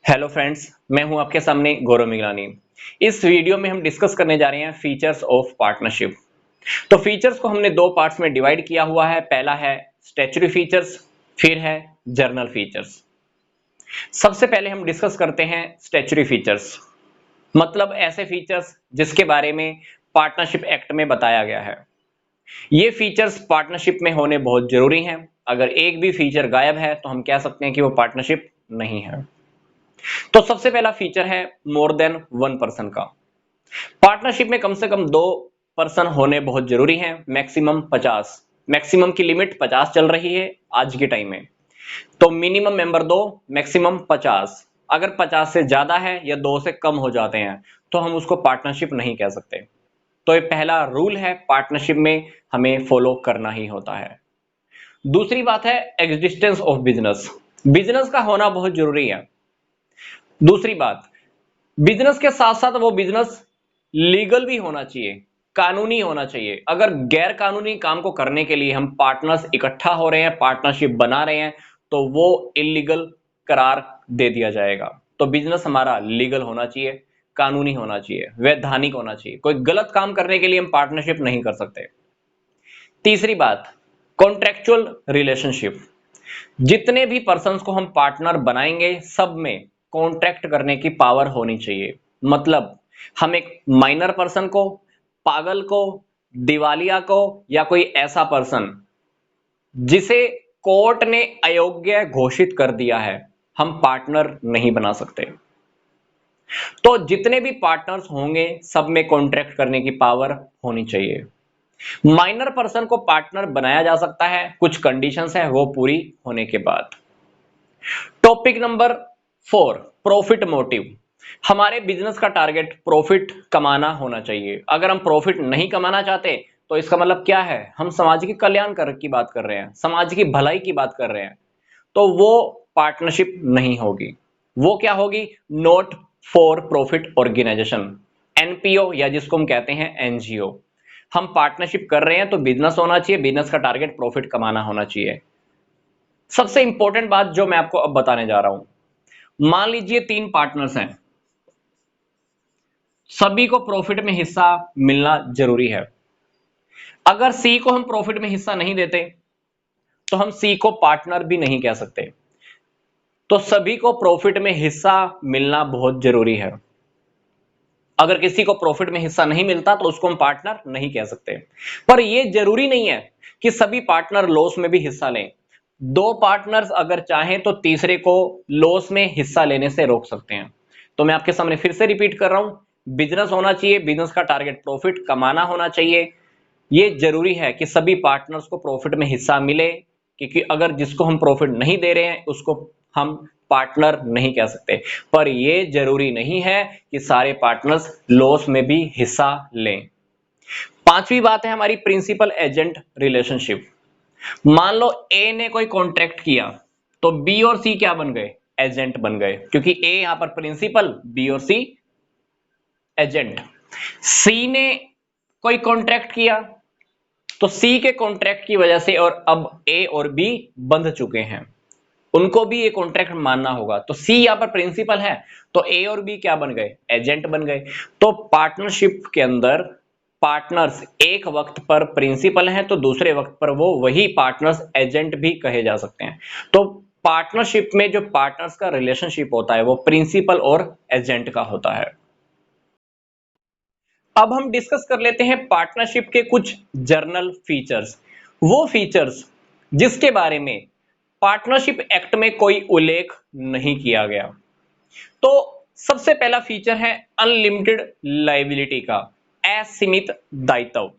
Hello friends, मैं हूं आपके सामने गौरव मिगलानी। इस वीडियो में हम डिस्कस करने जा रहे हैं फीचर्स ऑफ पार्टनरशिप। तो फीचर्स को हमने दो पार्ट्स में डिवाइड किया हुआ है। पहला है स्टैच्यूटरी फीचर्स, फिर है जर्नल फीचर्स। सबसे पहले हम डिस्कस करते हैं स्टैच्यूटरी फीचर्स, मतलब ऐसे फीचर्स जिसके बारे में पार्टनरशिप एक्ट में बताया गया है। ये फीचर्स पार्टनरशिप में होने बहुत जरूरी हैं। अगर एक भी फीचर गायब है तो हम कह सकते हैं कि वो पार्टनरशिप नहीं है। तो सबसे पहला फीचर है मोर देन वन पर्सन का। पार्टनरशिप में कम से कम दो पर्सन होने बहुत जरूरी हैं। मैक्सिमम 50, मैक्सिमम की लिमिट 50 चल रही है आज के टाइम में। तो मिनिमम मेंबर दो, मैक्सिमम 50। अगर 50 से ज्यादा है या दो से कम हो जाते हैं तो हम उसको पार्टनरशिप नहीं कह सकते। तो ये पहला रूल है, पार्टनरशिप में हमें फॉलो करना ही होता है। दूसरी बात है एग्जिस्टेंस ऑफ बिजनेस। बिजनेस का होना बहुत जरूरी है। दूसरी बात, बिजनेस के साथ साथ वो बिजनेस लीगल भी होना चाहिए, कानूनी होना चाहिए। अगर गैर कानूनी काम को करने के लिए हम पार्टनर्स इकट्ठा हो रहे हैं, पार्टनरशिप बना रहे हैं, तो वो इलीगल करार दे दिया जाएगा। तो बिजनेस हमारा लीगल होना चाहिए, कानूनी होना चाहिए, वैधानिक होना चाहिए। कोई गलत काम करने के लिए हम पार्टनरशिप नहीं कर सकते। तीसरी बात, कॉन्ट्रेक्चुअल रिलेशनशिप। जितने भी पर्सन्स को हम पार्टनर बनाएंगे सब में कॉन्ट्रैक्ट करने की पावर होनी चाहिए। मतलब हम एक माइनर पर्सन को, पागल को, दिवालिया को, या कोई ऐसा पर्सन जिसे कोर्ट ने अयोग्य घोषित कर दिया है, हम पार्टनर नहीं बना सकते। तो जितने भी पार्टनर्स होंगे सब में कॉन्ट्रैक्ट करने की पावर होनी चाहिए। माइनर पर्सन को पार्टनर बनाया जा सकता है, कुछ कंडीशंस है वो पूरी होने के बाद। Topic number 4, profit motive. हमारे बिजनेस का टारगेट प्रॉफिट कमाना होना चाहिए। अगर हम प्रॉफिट नहीं कमाना चाहते तो इसका मतलब क्या है, हम समाज के कल्याण की बात कर रहे हैं, समाज की भलाई की बात कर रहे हैं, तो वो पार्टनरशिप नहीं होगी। वो क्या होगी, not for profit organisation, NPO, या जिसको हम कहते हैं एनजीओ। हम पार्टनरशिप कर रहे हैं तो बिजनेस होना चाहिए, बिजनेस का टारगेट प्रॉफिट कमाना होना चाहिए। सबसे इंपॉर्टेंट बात जो मैं आपको अब बताने जा रहा हूं, मान लीजिए 3 पार्टनर्स हैं, सभी को प्रॉफिट में हिस्सा मिलना जरूरी है। अगर सी को हम प्रॉफिट में हिस्सा नहीं देते तो हम सी को पार्टनर भी नहीं कह सकते। तो सभी को प्रॉफिट में हिस्सा मिलना बहुत जरूरी है। अगर किसी को प्रॉफिट में हिस्सा नहीं मिलता तो उसको हम पार्टनर नहीं कह सकते। पर यह जरूरी नहीं है कि सभी पार्टनर लॉस में भी हिस्सा लें। दो पार्टनर्स अगर चाहें तो तीसरे को लॉस में हिस्सा लेने से रोक सकते हैं। तो मैं आपके सामने फिर से रिपीट कर रहा हूं, बिजनेस होना चाहिए, बिजनेस का टारगेट प्रॉफिट कमाना होना चाहिए। यह जरूरी है कि सभी पार्टनर्स को प्रॉफिट में हिस्सा मिले, क्योंकि अगर जिसको हम प्रॉफिट नहीं दे रहे हैं उसको हम पार्टनर नहीं कह सकते। पर यह जरूरी नहीं है कि सारे पार्टनर्स लॉस में भी हिस्सा लें। पांचवी बात है हमारी प्रिंसिपल एजेंट रिलेशनशिप। मान लो ए ने कोई कॉन्ट्रैक्ट किया तो बी और सी क्या बन गए, एजेंट बन गए, क्योंकि ए यहां पर प्रिंसिपल, बी और सी एजेंट। सी ने कोई कॉन्ट्रैक्ट किया तो सी के कॉन्ट्रैक्ट की वजह से और अब ए और बी बंध चुके हैं, उनको भी ये कॉन्ट्रैक्ट मानना होगा। तो सी यहां पर प्रिंसिपल है तो ए और बी क्या बन गए, एजेंट बन गए। तो पार्टनरशिप के अंदर पार्टनर्स एक वक्त पर प्रिंसिपल हैं तो दूसरे वक्त पर वो वही पार्टनर्स एजेंट भी कहे जा सकते हैं। तो पार्टनरशिप में जो पार्टनर्स का रिलेशनशिप होता है वो प्रिंसिपल और एजेंट का होता है। अब हम डिस्कस कर लेते हैं पार्टनरशिप के कुछ जर्नल फीचर्स, वो फीचर्स जिसके बारे में पार्टनरशिप एक्ट में कोई उल्लेख नहीं किया गया। तो सबसे पहला फीचर है अनलिमिटेड लायबिलिटी का, असीमित दायित्व।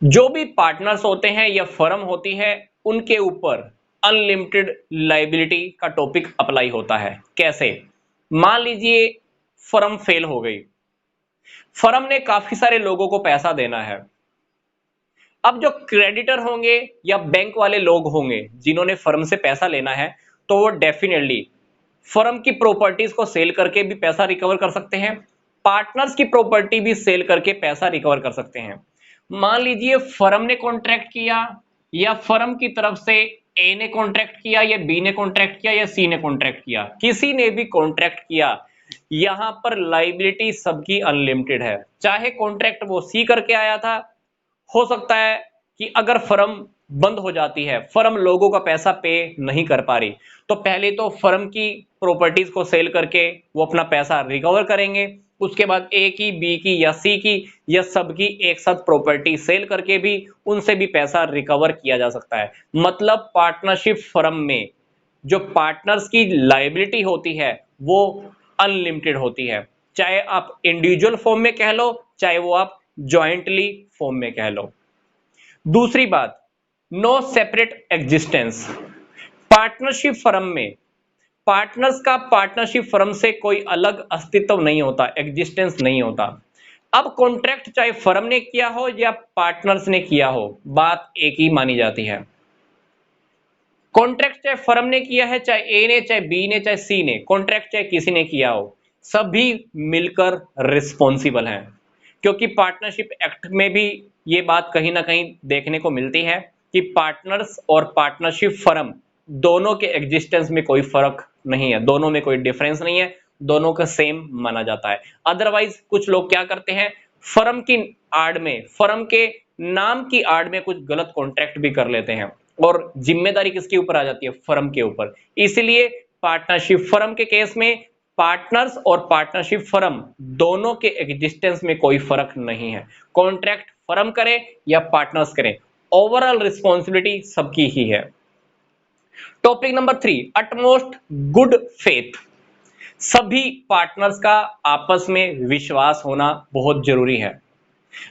जो भी पार्टनर्स होते हैं या फर्म होती है उनके ऊपर अनलिमिटेड लायबिलिटी का टॉपिक अप्लाई होता है। कैसे, मान लीजिए फर्म फेल हो गई, फर्म ने काफी सारे लोगों को पैसा देना है। अब जो क्रेडिटर होंगे या बैंक वाले लोग होंगे जिन्होंने फर्म से पैसा लेना है, तो वो डेफिनेटली फर्म की प्रॉपर्टीज को सेल करके भी पैसा रिकवर कर सकते हैं, पार्टनर्स की प्रॉपर्टी भी सेल करके पैसा रिकवर कर सकते हैं। मान लीजिए फर्म ने कॉन्ट्रैक्ट किया या फर्म की तरफ से ए ने कॉन्ट्रैक्ट किया या बी ने कॉन्ट्रैक्ट किया या सी ने कॉन्ट्रैक्ट किया, किसी ने भी कॉन्ट्रैक्ट किया, यहां पर लाइबिलिटी सबकी अनलिमिटेड है। चाहे कॉन्ट्रैक्ट वो सी करके आया था, हो सकता है कि अगर फर्म बंद हो जाती है, फर्म लोगों का पैसा पे नहीं कर पा रही, तो पहले तो फर्म की प्रॉपर्टीज को सेल करके वो अपना पैसा रिकवर करेंगे, उसके बाद ए की, बी की या सी की या सबकी एक साथ प्रॉपर्टी सेल करके भी उनसे भी पैसा रिकवर किया जा सकता है। मतलब पार्टनरशिप फर्म में जो पार्टनर्स की लायबिलिटी होती है वो अनलिमिटेड होती है, चाहे आप इंडिविजुअल फॉर्म में कह लो, चाहे वो आप ज्वाइंटली फॉर्म में कह लो। दूसरी बात, no separate existence. Partnership firm में पार्टनर्स का पार्टनरशिप फर्म से कोई अलग अस्तित्व नहीं होता, एग्जिस्टेंस नहीं होता। अब कॉन्ट्रैक्ट चाहे फर्म ने किया हो या पार्टनर्स ने किया हो, बात एक ही मानी जाती है। कॉन्ट्रैक्ट चाहे फर्म ने किया है, चाहे ए ने, चाहे बी ने, चाहे सी ने, कॉन्ट्रैक्ट चाहे किसी ने किया हो, सभी मिलकर रिस्पॉन्सिबल हैं। क्योंकि पार्टनरशिप एक्ट में भी ये बात कहीं ना कहीं देखने को मिलती है कि पार्टनर्स और पार्टनरशिप फर्म दोनों के एग्जिस्टेंस में कोई फर्क नहीं है, दोनों में कोई डिफरेंस नहीं है, दोनों का सेम माना जाता है। अदरवाइज कुछ लोग क्या करते हैं, फर्म की आड़ में, फर्म के नाम की आड़ में कुछ गलत कॉन्ट्रैक्ट भी कर लेते हैं और जिम्मेदारी किसके ऊपर आ जाती है, फर्म के ऊपर। इसलिए पार्टनरशिप फर्म के केस में पार्टनर्स और पार्टनरशिप फर्म दोनों के एग्जिस्टेंस में कोई फर्क नहीं है, कॉन्ट्रैक्ट फर्म करे या पार्टनर्स करें, ओवरऑल रिस्पॉन्सिबिलिटी सबकी ही है। Topic number 3, utmost good faith. सभी पार्टनर्स का आपस में विश्वास होना बहुत जरूरी है।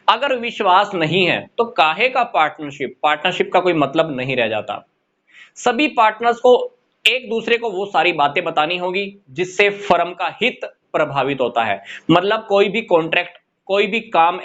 अगर विश्वास नहीं है तो काहे का पार्टनरशिप, पार्टनरशिप का कोई मतलब नहीं रह जाता। सभी पार्टनर्स को एक दूसरे को वो सारी बातें बतानी होगी जिससे फर्म का हित प्रभावित होता है। मतलब कोई भी कॉन्ट्रैक्ट, कोई भी काम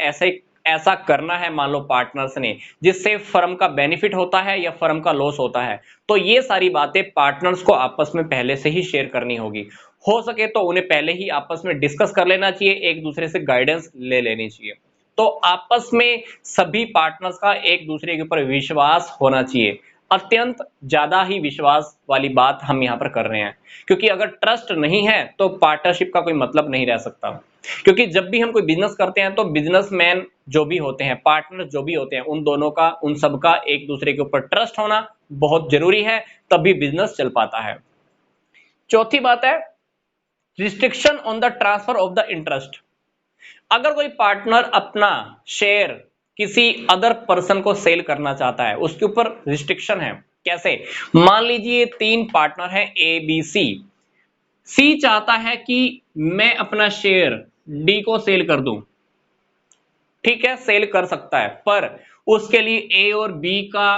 ऐसा करना है, मान लो पार्टनर्स ने, जिससे फर्म का बेनिफिट होता है या फर्म का लॉस होता है, तो ये सारी बातें पार्टनर्स को आपस में पहले से ही शेयर करनी होगी। हो सके तो उन्हें पहले ही आपस में डिस्कस कर लेना चाहिए, एक दूसरे से गाइडेंस ले लेनी चाहिए। तो आपस में सभी पार्टनर्स का एक दूसरे के ऊपर विश्वास होना चाहिए। अत्यंत ज्यादा ही विश्वास वाली बात हम यहां पर कर रहे हैं, क्योंकि अगर ट्रस्ट नहीं है तो पार्टनरशिप का कोई मतलब नहीं रह सकता। क्योंकि जब भी हम कोई बिजनेस करते हैं तो बिजनेसमैन जो भी होते हैं, पार्टनर जो भी होते हैं, उन दोनों का, उन सबका एक दूसरे के ऊपर ट्रस्ट होना बहुत जरूरी है, तभी बिजनेस चल पाता है। चौथी बात है, restriction on the transfer of the interest. अगर कोई पार्टनर अपना शेयर किसी अदर पर्सन को सेल करना चाहता है, उसके ऊपर रिस्ट्रिक्शन है। कैसे? मान लीजिए 3 पार्टनर हैं ए बी सी। सी चाहता है कि मैं अपना शेयर डी को सेल कर दूं, ठीक है, सेल कर सकता है, पर उसके लिए ए और बी का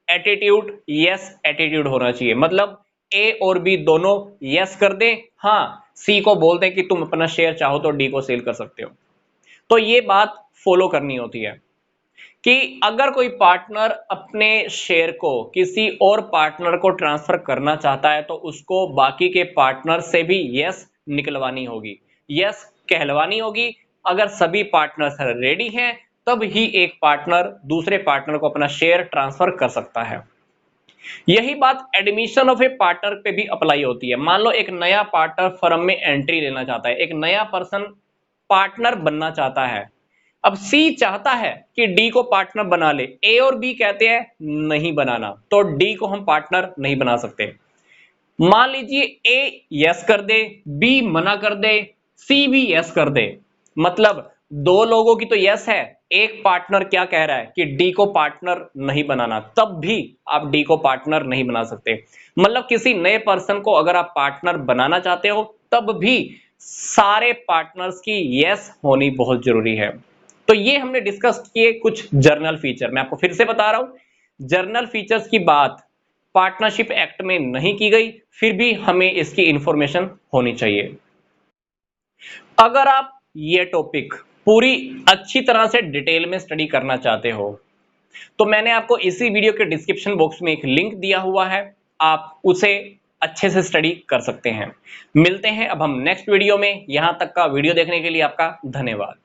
एटीट्यूड यस एटीट्यूड होना चाहिए। मतलब ए और बी दोनों यस कर दें, हाँ, सी को बोल दें कि तुम अपना शेयर चाहो तो डी को सेल कर सकते हो। तो ये बात फॉलो करनी होती है कि अगर कोई पार्टनर अपने शेयर को किसी और पार्टनर को ट्रांसफर करना चाहता है तो उसको बाकी के पार्टनर से भी यस निकलवानी होगी, यस कहलवानी होगी। अगर सभी पार्टनर्स रेडी हैं तब ही एक पार्टनर दूसरे पार्टनर को अपना शेयर ट्रांसफर कर सकता है। यही बात एडमिशन ऑफ ए पार्टनर पे भी अप्लाई होती है। मान लो एक नया पार्टनर फर्म में एंट्री लेना चाहता है, एक नया पर्सन पार्टनर बनना चाहता है। अब सी चाहता है कि डी को पार्टनर बना ले, ए और बी कहते हैं नहीं बनाना, तो डी को हम पार्टनर नहीं बना सकते। मान लीजिए ए यस कर दे, बी मना कर दे, सी भी यस कर दे, मतलब 2 लोगों की तो यस है, एक पार्टनर क्या कह रहा है कि डी को पार्टनर नहीं बनाना, तब भी आप डी को पार्टनर नहीं बना सकते। मतलब किसी नए पर्सन को अगर आप पार्टनर बनाना चाहते हो तब भी सारे पार्टनर्स की यस होनी बहुत जरूरी है। तो ये हमने डिस्कस किए कुछ जर्नल फीचर। मैं आपको फिर से बता रहा हूं, जर्नल फीचर्स की बात पार्टनरशिप एक्ट में नहीं की गई, फिर भी हमें इसकी इंफॉर्मेशन होनी चाहिए। अगर आप ये टॉपिक पूरी अच्छी तरह से डिटेल में स्टडी करना चाहते हो तो मैंने आपको इसी वीडियो के डिस्क्रिप्शन बॉक्स में एक लिंक दिया हुआ है, आप उसे अच्छे से स्टडी कर सकते हैं। मिलते हैं अब हम नेक्स्ट वीडियो में। यहां तक का वीडियो देखने के लिए आपका धन्यवाद।